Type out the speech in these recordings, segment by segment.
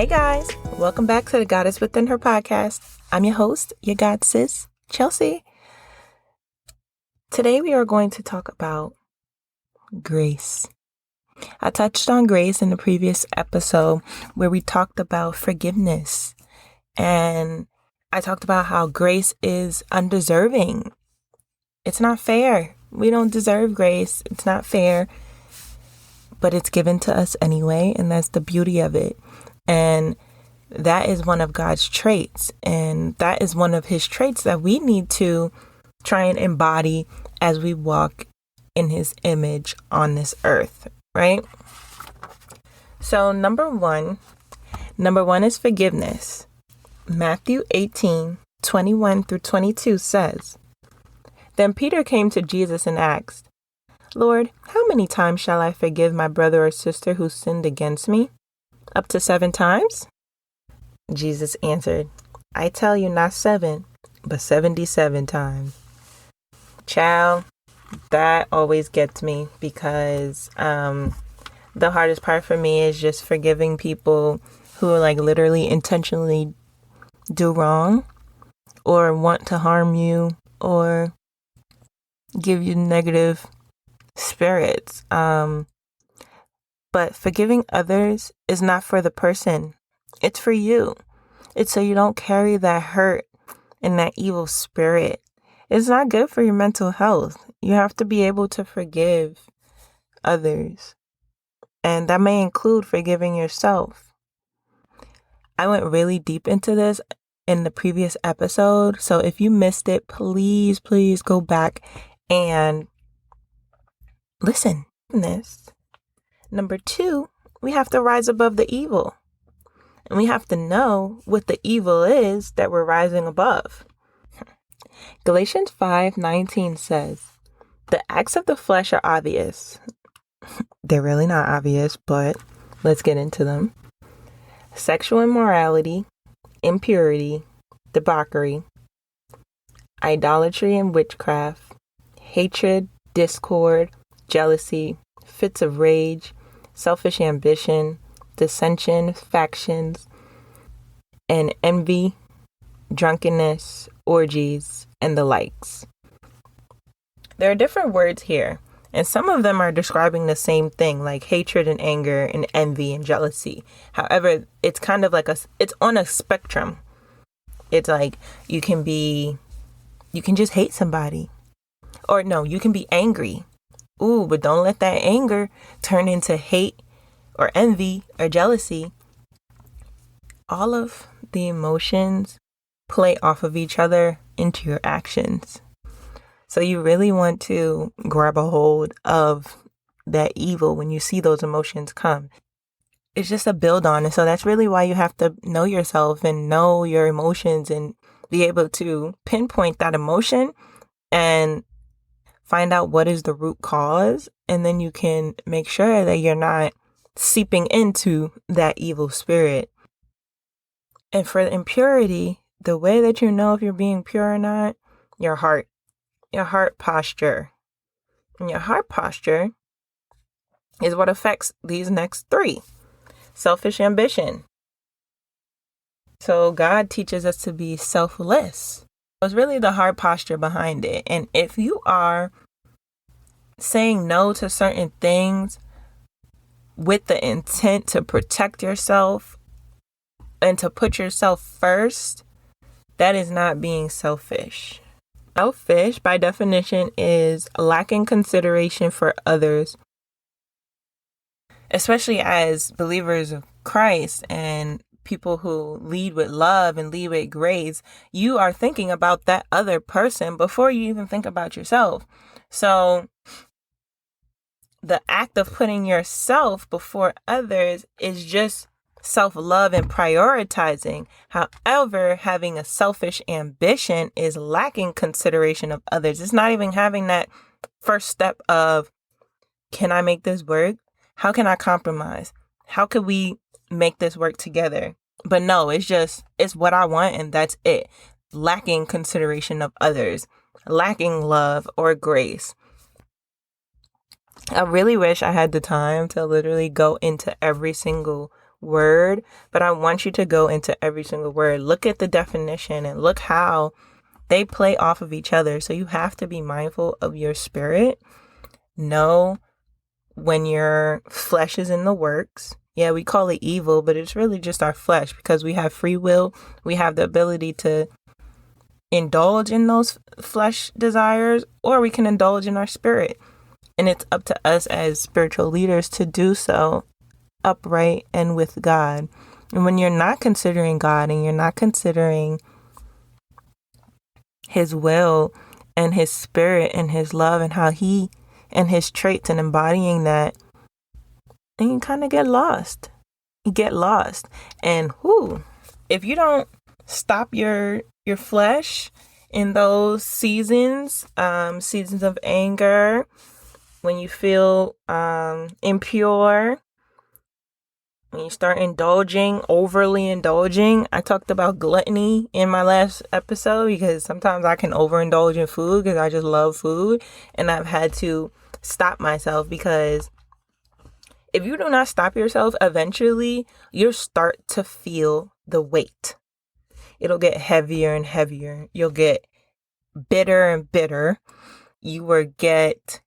Hey guys, welcome back to the Goddess Within Her podcast. I'm your host, your God sis, Chelsea. Today we are going to talk about grace. I touched on grace in the previous episode where we talked about forgiveness. And I talked about how grace is undeserving. It's not fair. We don't deserve grace. It's not fair. But it's given to us anyway, and that's the beauty of it. And that is one of God's traits. And that is one of his traits that we need to try and embody as we walk in his image on this earth, right? So number one is forgiveness. Matthew 18:21 through 22 says, Then Peter came to Jesus and asked, Lord, how many times shall I forgive my brother or sister who sinned against me? Up to 7 times? Jesus answered, I tell you not 7, but 77 times. Child, that always gets me because the hardest part for me is just forgiving people who like literally intentionally do wrong or want to harm you or give you negative spirits. But forgiving others is not for the person. It's for you. It's so you don't carry that hurt and that evil spirit. It's not good for your mental health. You have to be able to forgive others. And that may include forgiving yourself. I went really deep into this in the previous episode. So if you missed it, please go back and listen to this. Number 2, we have to rise above the evil. And we have to know what the evil is that we're rising above. Galatians 5:19 says, The acts of the flesh are obvious. They're really not obvious, but let's get into them. Sexual immorality, impurity, debauchery, idolatry and witchcraft, hatred, discord, jealousy, fits of rage, selfish ambition, dissension, factions, and envy, drunkenness, orgies, and the likes. There are different words here, and some of them are describing the same thing, like hatred and anger and envy and jealousy. However, it's kind of like it's on a spectrum. It's like you can just hate somebody. Or no, you can be angry. Ooh, but don't let that anger turn into hate or envy or jealousy. All of the emotions play off of each other into your actions. So you really want to grab a hold of that evil when you see those emotions come. It's just a build on. And so that's really why you have to know yourself and know your emotions and be able to pinpoint that emotion and find out what is the root cause, and then you can make sure that you're not seeping into that evil spirit. And for impurity, the way that you know if you're being pure or not, your heart posture. And your heart posture is what affects these next 3. Selfish ambition. So God teaches us to be selfless. It's really the heart posture behind it. And if you are saying no to certain things with the intent to protect yourself and to put yourself first, that is not being selfish. Selfish, by definition, is lacking consideration for others, especially as believers of Christ and people who lead with love and lead with grace. You are thinking about that other person before you even think about yourself. So the act of putting yourself before others is just self-love and prioritizing. However, having a selfish ambition is lacking consideration of others. It's not even having that first step of, can I make this work? How can I compromise? How could we make this work together? But no, it's what I want and that's it. Lacking consideration of others, lacking love or grace. I really wish I had the time to literally go into every single word, but I want you to go into every single word. Look at the definition and look how they play off of each other. So you have to be mindful of your spirit. Know when your flesh is in the works. Yeah, we call it evil, but it's really just our flesh because we have free will. We have the ability to indulge in those flesh desires, or we can indulge in our spirit. And it's up to us as spiritual leaders to do so upright and with God. And when you're not considering God and you're not considering His will and His spirit and His love and how He and His traits and embodying that, then you kind of get lost. You get lost. And if you don't stop your flesh in those seasons of anger, when you feel impure, when you start overly indulging. I talked about gluttony in my last episode because sometimes I can overindulge in food because I just love food, and I've had to stop myself because if you do not stop yourself, eventually you'll start to feel the weight. It'll get heavier and heavier. You'll get bitter and bitter. You'll get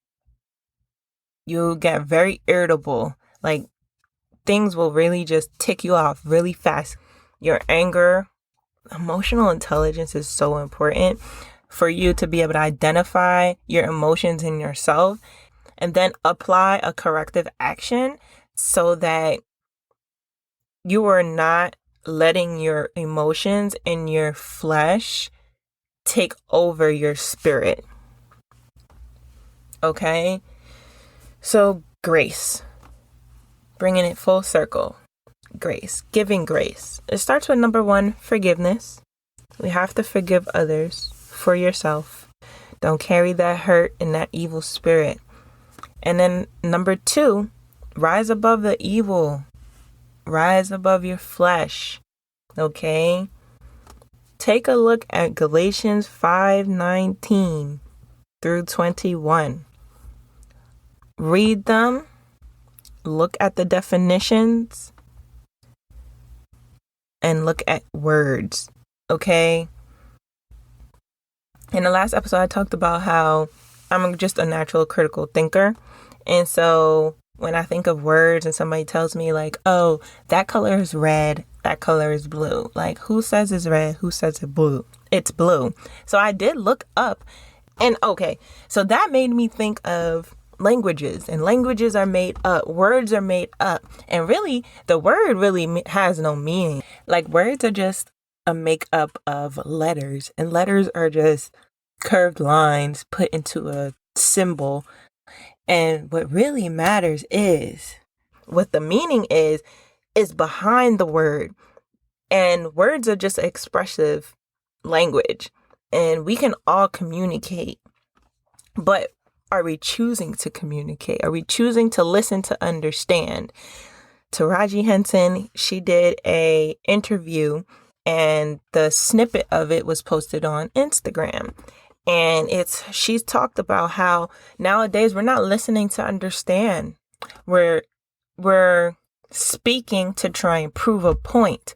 very irritable. Like, things will really just tick you off really fast. Your anger, emotional intelligence is so important for you to be able to identify your emotions in yourself and then apply a corrective action so that you are not letting your emotions and your flesh take over your spirit. Okay? So grace. Bringing it full circle. Grace. Giving grace. It starts with number 1, forgiveness. We have to forgive others for yourself. Don't carry that hurt and that evil spirit. And then number 2, rise above the evil. Rise above your flesh. Okay? Take a look at Galatians 5:19 through 21. Read them. Look at the definitions. And look at words. Okay? In the last episode, I talked about how I'm just a natural critical thinker. And so when I think of words and somebody tells me like, oh, that color is red, that color is blue. Like, who says it's red? Who says it's blue? It's blue. So I did look up and so that made me think of languages, and languages are made up. Words are made up. And really, the word really has no meaning. Like, words are just a makeup of letters, and letters are just curved lines put into a symbol. And what really matters is what the meaning is behind the word. And words are just expressive language, and we can all communicate. But are we choosing to communicate? Are we choosing to listen to understand? Taraji Henson, she did a interview, and the snippet of it was posted on Instagram. And she's talked about how nowadays we're not listening to understand. We're speaking to try and prove a point.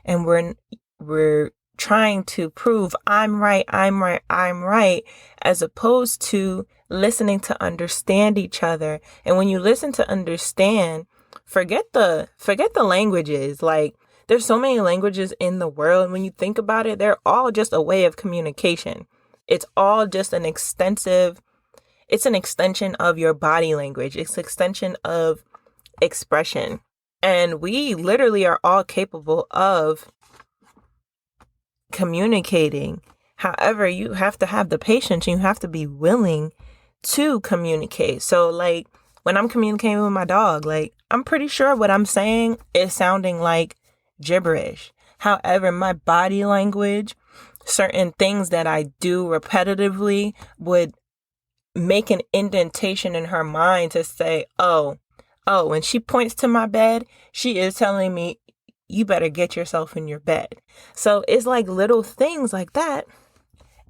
And we're trying to prove I'm right, as opposed to listening to understand each other. And when you listen to understand, forget the languages. Like, there's so many languages in the world. And when you think about it, they're all just a way of communication. It's all just an extension of your body language. It's an extension of expression. And we literally are all capable of communicating. However, you have to have the patience. You have to be willing to communicate. So, like, when I'm communicating with my dog, like, I'm pretty sure what I'm saying is sounding like gibberish. However, my body language, certain things that I do repetitively would make an indentation in her mind to say, oh, when she points to my bed, she is telling me, you better get yourself in your bed. So it's like little things like that.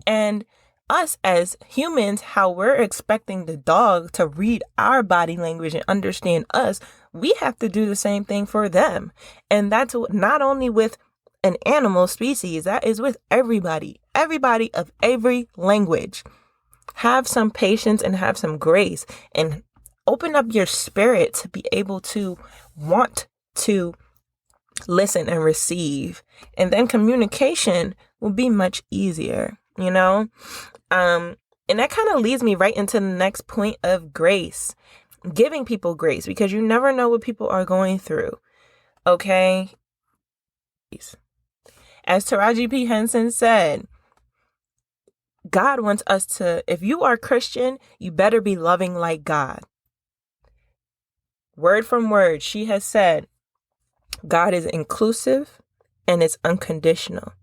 And us as humans, how we're expecting the dog to read our body language and understand us, we have to do the same thing for them. And that's not only with an animal species, that is with everybody of every language. Have some patience and have some grace and open up your spirit to be able to want to listen and receive. And then communication will be much easier, you know? And that kind of leads me right into the next point of grace. Giving people grace, because you never know what people are going through. Okay? As Taraji P. Henson said, God wants us to, if you are Christian, you better be loving like God. Word from word, she has said, God is inclusive and it's unconditional.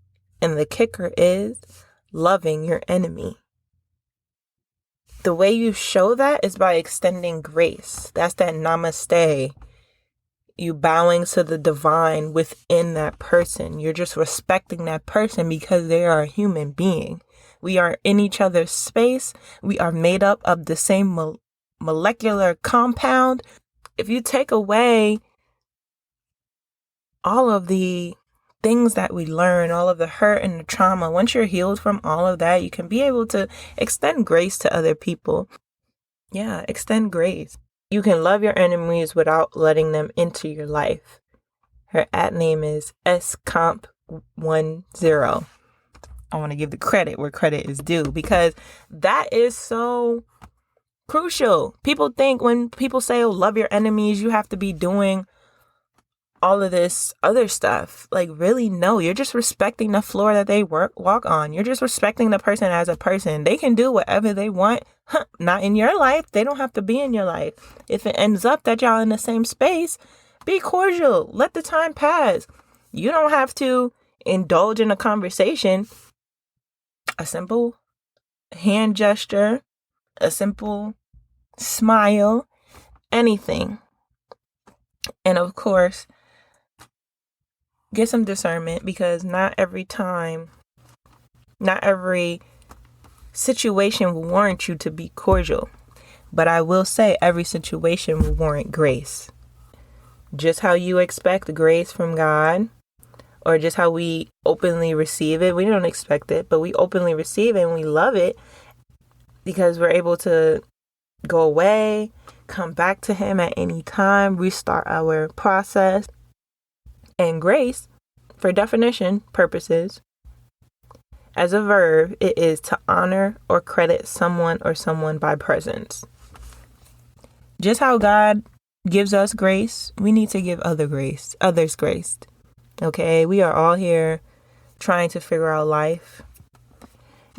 And the kicker is loving your enemy. The way you show that is by extending grace. That's that namaste. You bowing to the divine within that person. You're just respecting that person because they are a human being. We are in each other's space. We are made up of the same molecular compound. If you take away all of the things that we learn, all of the hurt and the trauma, once you're healed from all of that, you can be able to extend grace to other people. Yeah, extend grace. You can love your enemies without letting them into your life. Her @name is scomp10. I want to give the credit where credit is due, because that is so crucial. People think when people say, oh, love your enemies, you have to be doing all of this other stuff. Like, really, no. You're just respecting the floor that they walk on. You're just respecting the person as a person. They can do whatever they want. Not in your life. They don't have to be in your life. If it ends up that y'all in the same space, be cordial. Let the time pass. You don't have to indulge in a conversation. A simple hand gesture, a simple smile, anything. And of course, get some discernment, because not every situation will warrant you to be cordial. But I will say every situation will warrant grace. Just how you expect grace from God, or just how we openly receive it. We don't expect it, but we openly receive it and we love it because we're able to go away, come back to Him at any time, restart our process. And grace, for definition purposes, as a verb, it is to honor or credit someone or someone by presence. Just how God gives us grace, we need to give others grace. Okay, we are all here trying to figure out life.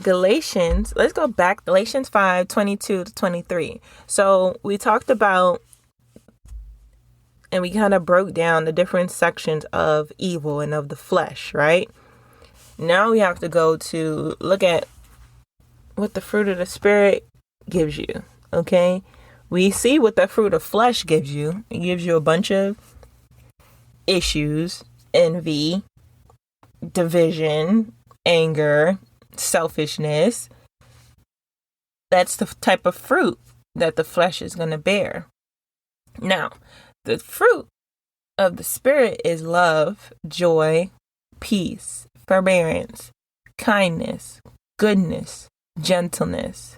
Galatians, let's go back. Galatians 5:22-23. So we talked about, and we kind of broke down the different sections of evil and of the flesh, right? Now we have to go to look at what the fruit of the Spirit gives you, okay? We see what the fruit of flesh gives you. It gives you a bunch of issues: envy, division, anger, selfishness. That's the type of fruit that the flesh is going to bear. Now, the fruit of the Spirit is love, joy, peace, forbearance, kindness, goodness, gentleness,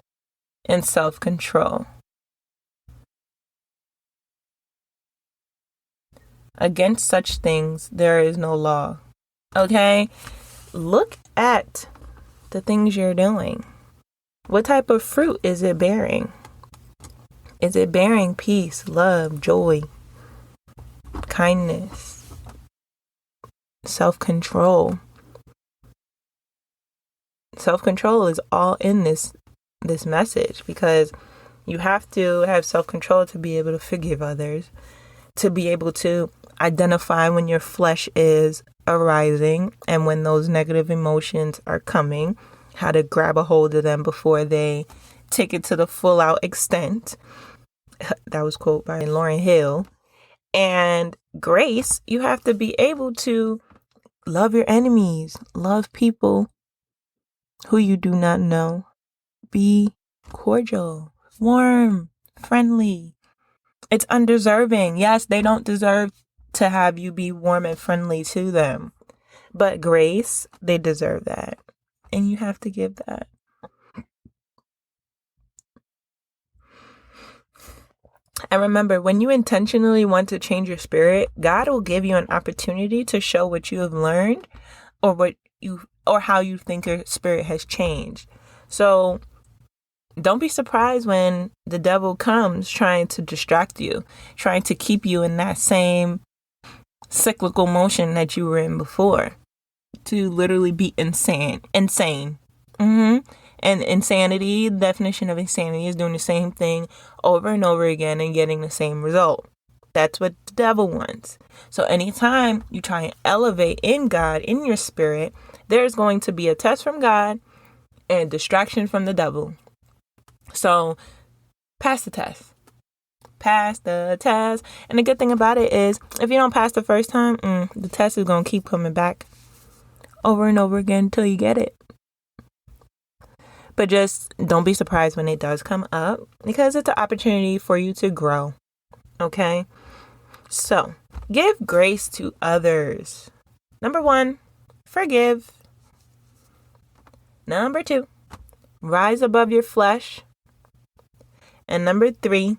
and self-control. Against such things there is no law. Okay? Look at the things you're doing. What type of fruit is it bearing? Is it bearing peace, love, joy, kindness, self-control? Self-control is all in this message, because you have to have self-control to be able to forgive others, to be able to identify when your flesh is arising and when those negative emotions are coming, how to grab a hold of them before they take it to the full out extent. That was quote by Lauryn Hill. And grace, you have to be able to love your enemies, love people who you do not know. Be cordial, warm, friendly. It's undeserving. Yes, they don't deserve to have you be warm and friendly to them. But grace, they deserve that. And you have to give that. And remember, when you intentionally want to change your spirit, God will give you an opportunity to show what you have learned or how you think your spirit has changed. So don't be surprised when the devil comes trying to distract you, trying to keep you in that same cyclical motion that you were in before, to literally be insane. And insanity, the definition of insanity is doing the same thing over and over again and getting the same result. That's what the devil wants. So anytime you try and elevate in God, in your spirit, there's going to be a test from God and distraction from the devil. So pass the test. Pass the test. And the good thing about it is, if you don't pass the first time, the test is going to keep coming back over and over again until you get it. But just don't be surprised when it does come up, because it's an opportunity for you to grow. Okay? So, give grace to others. Number 1, forgive. Number 2, rise above your flesh. And number 3,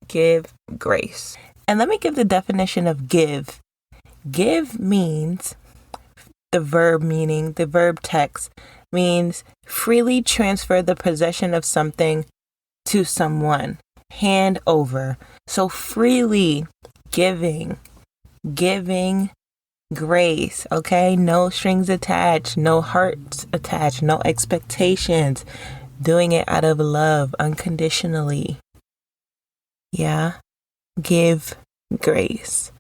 give grace. And let me give the definition of give. Give means, the verb text means freely transfer the possession of something to someone. Hand over. So freely giving grace, okay? No strings attached, no hearts attached, no expectations. Doing it out of love, unconditionally. Yeah? Give grace.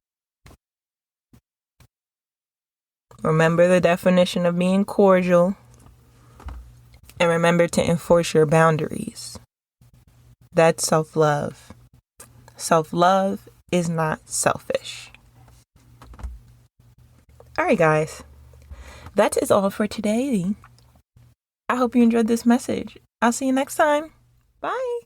Remember the definition of being cordial. And remember to enforce your boundaries. That's self-love. Self-love is not selfish. All right, guys. That is all for today. I hope you enjoyed this message. I'll see you next time. Bye.